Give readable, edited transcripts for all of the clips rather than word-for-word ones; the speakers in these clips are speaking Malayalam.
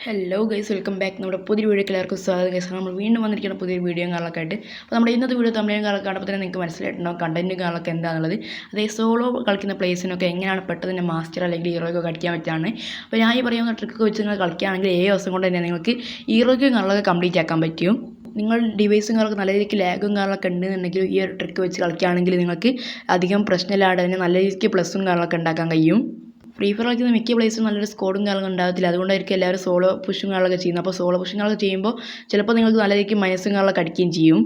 Hello guys, welcome back. നമ്മുടെ പുതിയ വീഡിയോക്ക് എല്ലാവർക്കും സ്വാഗതം. ഗൈസ്, നമ്മൾ വീണ്ടും വന്നിരിക്കുന്ന പുതിയ വീഡിയോ കാര്യങ്ങളൊക്കെ ആയിട്ട്. അപ്പോൾ നമ്മുടെ ഇന്നത്തെ വീഡിയോ തമിഴും കാര്യങ്ങളൊക്കെ കാണുമ്പോൾ തന്നെ നിങ്ങൾക്ക് മനസ്സിലായിട്ടുണ്ടാവും കണ്ടൻറ്റും കാര്യങ്ങളൊക്കെ എന്താണെന്നുള്ളത്. അതായത് സോളോ കളിക്കുന്ന പ്ലേസിനൊക്കെ എങ്ങനെയാണ് പെട്ടെന്ന് മാസ്റ്റർ അല്ലെങ്കിൽ ഹീറോയ്ക്ക് കളിക്കാൻ പറ്റുകയാണ്. അപ്പോൾ ഞാൻ ഈ പറയുന്ന ട്രിക്ക് വെച്ച് നിങ്ങൾ കളിക്കുകയാണെങ്കിൽ 7 ദിവസം കൊണ്ട് തന്നെ നിങ്ങൾക്ക് ഹീറോയ്ക്കും കാര്യങ്ങളൊക്കെ കംപ്ലീറ്റ് ആക്കാൻ പറ്റും. നിങ്ങൾ ഡിവൈസും കാര്യങ്ങളൊക്കെ നല്ല രീതിക്ക് ലാഗും കാര്യങ്ങളൊക്കെ ഉണ്ടെന്നുണ്ടെങ്കിൽ ഈ ഒരു ട്രിക്ക് വെച്ച് കളിക്കുകയാണെങ്കിൽ നിങ്ങൾക്ക് അധികം പ്രശ്നമില്ലാതെ തന്നെ നല്ല രീതിക്ക് പ്ലസും കാര്യങ്ങളൊക്കെ ഉണ്ടാക്കാൻ കഴിയും. ഫ്രീ ഫയർ കളിക്കുന്ന മിക്ക പ്ലേസും നല്ലൊരു സ്കോഡും കാര്യങ്ങളും ഉണ്ടാകത്തില്ല. അതുകൊണ്ടായിരിക്കും എല്ലാവരും സോളോ പുഷും കാര്യങ്ങളൊക്കെ ചെയ്യുന്നത്. അപ്പോൾ സോളോ പുഷും കാര്യങ്ങളൊക്കെ ചെയ്യുമ്പോൾ ചിലപ്പോൾ നിങ്ങൾക്ക് നല്ല രീതിക്ക് മൈനസും കാര്യങ്ങളൊക്കെ അടിക്കുകയും ചെയ്യും.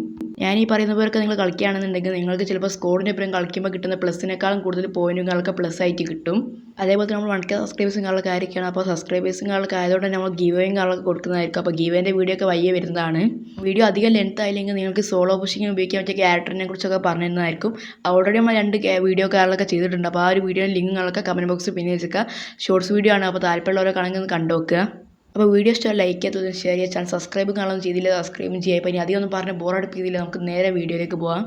ഞാൻ ഈ പറയുന്ന പോലൊക്കെ നിങ്ങൾ കളിക്കുകയാണെന്നുണ്ടെങ്കിൽ നിങ്ങൾക്ക് ചിലപ്പോൾ സ്കോഡിൻ്റെ ഒപ്പം കളിക്കുമ്പോൾ കിട്ടുന്ന പ്ലസിനേക്കാളും കൂടുതൽ പോയിന്റും കാര്യങ്ങളൊക്കെ പ്ലസ് ആയിട്ട് കിട്ടും. അതേപോലെ തന്നെ നമ്മൾ 1K സബ്സ്ക്രൈബേഴ്സും കാര്യങ്ങളൊക്കെ ആയിരിക്കണം. അപ്പോൾ സബ്സ്ക്രൈബേഴ്സും കാര്യങ്ങളൊക്കെ ആയതുകൊണ്ട് തന്നെ നമ്മൾ ഗീവേയും കാര്യങ്ങളൊക്കെ കൊടുക്കുന്നതായിരിക്കും. അപ്പോൾ ഗീവേൻ്റെ വീഡിയോ ഒക്കെ വയ്യ വരുന്നതാണ്. വീഡിയോ അധികം ലെങ്ത് ആയില്ലെങ്കിൽ നിങ്ങൾക്ക് സോളോ പുഷിങ്ങിന് ഉപയോഗിക്കാൻ പറ്റിയ ക്യാരക്ടറിനെ കുറിച്ചൊക്കെ പറഞ്ഞു തരുന്നതായിരിക്കും. ഓൾറെഡി നമ്മൾ 2 വീഡിയോ കാര്യങ്ങളൊക്കെ ചെയ്തിട്ടുണ്ട്. അപ്പോൾ ആ ഒരു വീഡിയോയുടെ ലിങ്ക് കാര്യങ്ങളൊക്കെ കമൻറ്റ് ബോക്സിൽ പിന്നെ വെച്ചേക്കുക. ഷോർട്സ് വീഡിയോ ആണ്. അപ്പോൾ താല്പര്യമുള്ളവരൊക്കെ ആണെങ്കിൽ ഒന്ന് കണ്ടു നോക്കുക. അപ്പോൾ വീഡിയോ ഇഷ്ടം ലൈക്ക് ചെയ്തത് ഷെയർ ചെയ്യുക. ചാനൽ സബ്സ്ക്രൈബും കാണുമെന്ന് ചെയ്തില്ല, സബ്സ്ക്രൈബും ചെയ്യുക. ഇപ്പോൾ ഇനി അധികം ഒന്നും പറഞ്ഞ് ബോറടിപ്പിക്കില്ല. നമുക്ക് നേരെ വീഡിയോയിലേക്ക് പോകാം.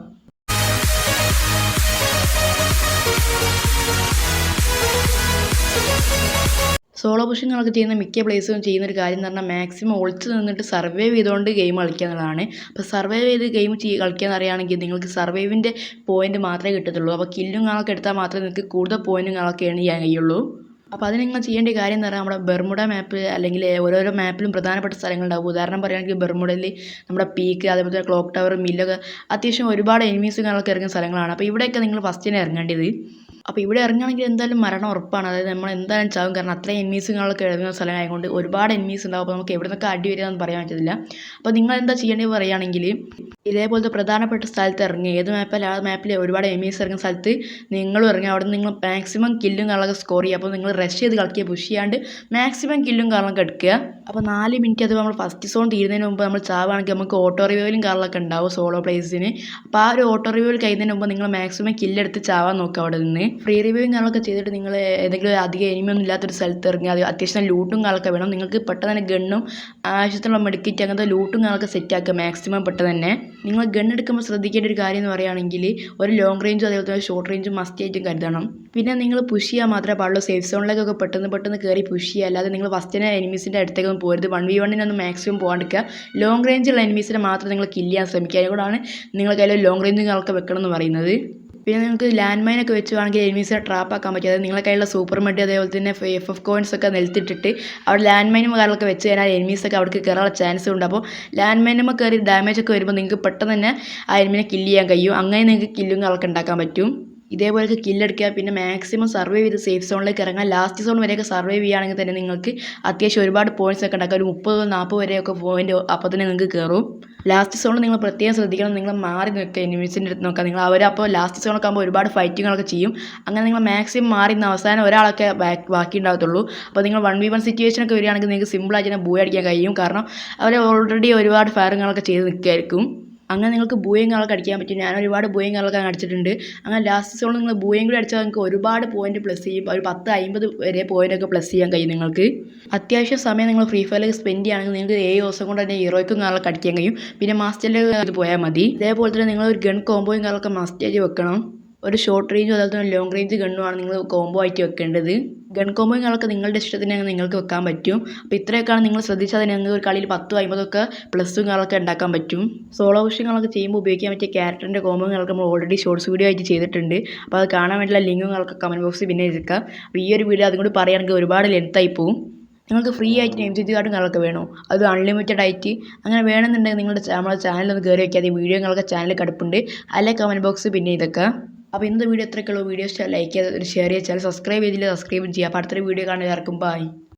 സോളോ പുഷിങ്ങുകളൊക്കെ ചെയ്യുന്ന മിക്ക പ്ലേസും ചെയ്യുന്നൊരു കാര്യം എന്ന് പറഞ്ഞാൽ മാക്സിമം ഒളിച്ച് നിന്നിട്ട് സർവൈവ് ചെയ്തുകൊണ്ട് ഗെയിം കളിക്കുക എന്നുള്ളതാണ്. അപ്പോൾ സർവൈവ് ചെയ്ത് ഗെയിം കളിക്കുക എന്നറിയുകയാണെങ്കിൽ നിങ്ങൾക്ക് സർവൈവിൻ്റെ പോയിന്റ് മാത്രമേ കിട്ടത്തുള്ളൂ. അപ്പോൾ കില്ലും കാണൊക്കെ എടുത്താൽ മാത്രമേ നിങ്ങൾക്ക് കൂടുതൽ പോയിന്റും കാണൊക്കെ ഏൺ ചെയ്യാൻ കഴിയുള്ളൂ. അപ്പോൾ അതിന് നിങ്ങൾ ചെയ്യേണ്ട കാര്യം എന്ന് പറഞ്ഞാൽ നമ്മുടെ ബെർമുഡ മാപ്പ് അല്ലെങ്കിൽ ഓരോരോ മാപ്പിലും പ്രധാനപ്പെട്ട സ്ഥലങ്ങളുണ്ടാവും. ഉദാഹരണം പറയുകയാണെങ്കിൽ ബെർമുഡയിൽ നമ്മുടെ പീക്ക്, അതേപോലെ തന്നെ ക്ലോക്ക് ടവർ, മില്ലൊക്കെ അത്യാവശ്യം ഒരുപാട് എനിമീസും കാര്യങ്ങളൊക്കെ ഇറങ്ങുന്ന സ്ഥലങ്ങളാണ്. അപ്പോൾ ഇവിടെയൊക്കെ നിങ്ങൾ ഫസ്റ്റ് തന്നെ ഇറങ്ങേണ്ടത്. അപ്പോൾ ഇവിടെ ഇറങ്ങുകയാണെങ്കിൽ എന്തായാലും മരണം ഉറപ്പാണ്. അതായത് നമ്മൾ എന്തായാലും ചാവും. കാരണം അത്രയും എനിമീസും കാര്യങ്ങളൊക്കെ ഇറങ്ങുന്ന സ്ഥലമായതുകൊണ്ട് ഒരുപാട് എനിമീസ് ഉണ്ടാവും. അപ്പോൾ നമുക്ക് എവിടെ നിന്നൊക്കെ അടി വരികയെന്ന് പറയാൻ പറ്റില്ല. അപ്പോൾ നിങ്ങൾ എന്താ ചെയ്യേണ്ടത് പറയുകയാണെങ്കിൽ ഇതേപോലത്തെ പ്രധാനപ്പെട്ട സ്ഥലത്ത് ഇറങ്ങി ഏത് മാപ്പിൽ ആ മാപ്പിൽ ഒരുപാട് എനിമീസ് ഇറങ്ങുന്ന സ്ഥലത്ത് നിങ്ങളും ഇറങ്ങി അവിടെ നിങ്ങൾ മാക്സിമം കില്ലും കാര്യങ്ങളൊക്കെ സ്കോർ ചെയ്യുക. അപ്പോൾ നിങ്ങൾ റഷ് ചെയ്ത് കളിക്കുക, പുഷ് ചെയ്യാണ്ട് മാക്സിമം കില്ലും കാര്യങ്ങളൊക്കെ എടുക്കുക. അപ്പോൾ 4 മിനിറ്റ് അത് നമ്മൾ ഫസ്റ്റ് സോൺ തീരുന്നതിന് മുമ്പ് നമ്മൾ ചാവുകയാണെങ്കിൽ നമുക്ക് ഓട്ടോ റിവ്യൂവിലും കാര്യങ്ങളൊക്കെ ഉണ്ടാവും സോളോ പ്ലേസിന്. അപ്പോൾ ആ ഒരു ഓട്ടോ റിവ്യൂവിൽ കഴിയുന്നതിന് മുമ്പ് നിങ്ങൾ മാക്സിമം കില്ലെടുത്ത് ചാവാൻ നോക്കുക. അവിടെ നിന്ന് ഫ്രീ റിവ്യൂവും കാര്യങ്ങളൊക്കെ ചെയ്തിട്ട് നിങ്ങൾ ഏതെങ്കിലും അധികം എനിമിയൊന്നും ഇല്ലാത്തൊരു സ്ഥലത്ത് ഇറങ്ങി അത് അത്യാവശ്യം ലൂട്ടും കാര്യങ്ങളൊക്കെ വേണം. നിങ്ങൾക്ക് പെട്ടെന്ന് തന്നെ ഗണ്ണും ആവശ്യത്തിനുള്ള മെഡിക്കറ്റ് അങ്ങനത്തെ ലൂട്ടും കാര്യങ്ങളൊക്കെ സെറ്റാക്കുക മാക്സിമം പെട്ടെന്ന് തന്നെ. നിങ്ങൾ ഗൺ എടുക്കുമ്പോൾ ശ്രദ്ധിക്കേണ്ട ഒരു കാര്യം എന്ന് പറയുകയാണെങ്കിൽ ഒരു ലോങ് റേഞ്ചും അതേപോലെ തന്നെ ഷോർട്ട് റേഞ്ചും മസ്റ്റ് ആയിട്ടും കരുതണം. പിന്നെ നിങ്ങൾ പുഷ് ചെയ്യാൻ മാത്രമേ പാടുള്ളൂ. സേഫ് സോണിലേക്കൊക്കെ പെട്ടെന്ന് കയറി പുഷ് ചെയ്യുക. അല്ലാതെ നിങ്ങൾ ഫസ്റ്റിനെ എനിമീസിൻ്റെ അടുത്തേക്കൊന്നും പോരുത്. 1v1 maximum പോകാണ്ടിരിക്കുക. ലോങ് റേഞ്ചുള്ള എനിമീസിനെ മാത്രം നിങ്ങൾ കില്ല് ചെയ്യാൻ ശ്രമിക്കുക. അതുകൊണ്ടാണ് നിങ്ങൾ കയ്യിൽ ലോങ് റേഞ്ചും കാര്യങ്ങളൊക്കെ വെക്കണം എന്ന് പറയുന്നത്. പിന്നെ നിങ്ങൾക്ക് ലാൻഡ് മൈനൊക്കെ വെച്ചുവാണെങ്കിൽ എനിമീസിനെ ട്രാപ്പ് ആക്കാൻ പറ്റും. അതായത് നിങ്ങളുടെ കയ്യിലുള്ള സൂപ്പർ മെഡ് അതേപോലെ തന്നെ FF കോയിൻസ് ഒക്കെ നിലത്തിട്ടിട്ട് അവിടെ ലാൻഡ് മൈനും കാര്യങ്ങളൊക്കെ വെച്ച് കഴിഞ്ഞാൽ എനിമീസൊക്കെ അവിടേക്ക് കയറാനുള്ള ചാൻസ് ഉണ്ട്. അപ്പോൾ ലാൻഡ് മൈനുമ്പോൾ കയറി ഡാമേജ് ഒക്കെ വരുമ്പോൾ നിങ്ങൾക്ക് പെട്ടെന്ന് തന്നെ ആ എനിമിനെ കില്ല് ചെയ്യാൻ കഴിയും. അങ്ങനെ നിങ്ങൾക്ക് കില്ലും കാര്യങ്ങളൊക്കെ ഉണ്ടാക്കാൻ പറ്റും. ഇതേപോലെയൊക്കെ കില്ലെടുക്കുക. പിന്നെ മാക്സിമം സർവൈവ് ചെയ്ത് സേഫ് സോണിലേക്ക് ഇറങ്ങാൻ ലാസ്റ്റ് സോൺ വരെയൊക്കെ സർവൈവ് ചെയ്യുകയാണെങ്കിൽ തന്നെ നിങ്ങൾക്ക് അത്യാവശ്യം ഒരുപാട് പോയിന്റ്സ് ഒക്കെ ഉണ്ടാക്കുക. ഒരു 30-40 വരെയൊക്കെ പോയിന്റ് അപ്പോൾ തന്നെ നിങ്ങൾക്ക് കയറും. ലാസ്റ്റ് സോണിൽ നിങ്ങൾ പ്രത്യേകം ശ്രദ്ധിക്കണം. നിങ്ങൾ മാറി നിൽക്കുക, എനിമീസിൻ്റെ അടുത്ത് നോക്കുക. നിങ്ങൾ അപ്പോൾ ലാസ്റ്റ് സോണൊക്കെ ആകുമ്പോൾ ഒരുപാട് ഫൈറ്റിങ്ങുകളൊക്കെ ചെയ്യും. അങ്ങനെ നിങ്ങൾ മാക്സിമം മാറി നിന്ന് അവസാനം ഒരാളൊക്കെ ബാക്കി ഉണ്ടാകത്തുള്ളൂ. അപ്പോൾ നിങ്ങൾ 1v1 സിറ്റുവേഷനൊക്കെ വരികയാണെങ്കിൽ നിങ്ങൾക്ക് സിമ്പിളായിട്ട് തന്നെ ബൂയ അടിക്കാൻ കഴിയും. കാരണം അവർ ഓൾറെഡി ഒരുപാട് ഫയറിങ്ങുകളൊക്കെ ചെയ്ത് നിൽക്കുകയായിരിക്കും. അങ്ങനെ നിങ്ങൾക്ക് ബൂയും കാര്യങ്ങളൊക്കെ അടിക്കാൻ പറ്റും. ഞാൻ ഒരുപാട് ബൂയും കാര്യങ്ങളൊക്കെ അടിച്ചിട്ടുണ്ട്. അങ്ങനെ ലാസ്റ്റ് സോണിൽ നിങ്ങൾ ബൂയും കൂടി അടിച്ചാൽ നിങ്ങൾക്ക് ഒരുപാട് പോയിന്റ് പ്ലസ് ചെയ്യും. ഒരു 10-50 വരെ പോയിൻ്റൊക്കെ പ്ലസ് ചെയ്യാൻ കഴിയും നിങ്ങൾക്ക്. അത്യാവശ്യം സമയം നിങ്ങൾ ഫ്രീ ഫയറിലേക്ക് സ്പെൻഡ് ചെയ്യുകയാണെങ്കിൽ നിങ്ങൾക്ക് 7 ദിവസം കൊണ്ട് തന്നെ ഹീറോയ്ക്കും കാര്യങ്ങളൊക്കെ അടിക്കാൻ കഴിയും. പിന്നെ മാസ്റ്ററിൽ ഇത് പോയാൽ മതി. ഇതേപോലെ തന്നെ നിങ്ങൾ ഒരു ഗൺ കോമ്പോയും കാര്യങ്ങളൊക്കെ മസ്റ്റായിട്ട് വെക്കണം. ഒരു ഷോർട്ട് റേഞ്ചും അതുപോലെ തന്നെ ലോങ് റേഞ്ച് ഗണ്ണുമാണ് നിങ്ങൾ കോംബോ ആയിട്ട് വെക്കേണ്ടത്. ഗൺ കോമ്പോയും കാര്യങ്ങളൊക്കെ നിങ്ങളുടെ ഇഷ്ടത്തിന് നിങ്ങൾക്ക് വെക്കാൻ പറ്റും. അപ്പോൾ ഇത്രയൊക്കെയാണ് നിങ്ങൾ ശ്രദ്ധിച്ചാൽ തന്നെ നിങ്ങൾക്ക് ഒരു കളിയിൽ 10-50 ഒക്കെ പ്ലസും കാര്യങ്ങളൊക്കെ ഉണ്ടാക്കാൻ പറ്റും. സോളോ പുഷിങ്ങുകളൊക്കെ ചെയ്യുമ്പോൾ ഉപയോഗിക്കാൻ പറ്റിയ ക്യാരക്ടറിൻ്റെ കോമ്പോയും കാര്യങ്ങളൊക്കെ നമ്മൾ ഓൾറെഡി ഷോർട്സ് വീഡിയോ ആയിട്ട് ചെയ്തിട്ടുണ്ട്. അപ്പോൾ അത് കാണാൻ വേണ്ടിയുള്ള ലിങ്കും കാര്യങ്ങളൊക്കെ കമൻറ്റ് ബോക്സിൽ പിന്നെ എടുക്കാം. അപ്പോൾ ഈ ഒരു വീഡിയോ അതും കൂടി പറയുകയാണെങ്കിൽ ഒരുപാട് ലെങ്തായി പോകും. നിങ്ങൾക്ക് ഫ്രീ ആയിട്ട് MCG കാർഡും കാര്യങ്ങളൊക്കെ വേണോ, അത് അൺലിമിറ്റഡ് ആയിട്ട് അങ്ങനെ വേണമെന്നുണ്ടെങ്കിൽ നിങ്ങളുടെ നമ്മുടെ ചാനലൊന്ന് കയറി വയ്ക്കാതെ വീഡിയോ കാര്യങ്ങളൊക്കെ ചാനലിൽ കിടപ്പുണ്ട്. അല്ലെ കമൻറ്റ് ബോക്സ് പിന്നെ ഇതൊക്കെ. അപ്പോൾ ഇന്നത്തെ വീഡിയോ എത്രയൊക്കെയുള്ളൂ. വീഡിയോ ലൈക്ക് ചെയ്ത് ഷെയർ ചെയ്യുക. ചാനൽ സബ്സ്ക്രൈബ് ചെയ്തില്ല സബ്സ്ക്രൈബ് ചെയ്യുക. അപ്പോൾ അടുത്തൊരു വീഡിയോ കാണാൻ എല്ലാവർക്കും ബൈ.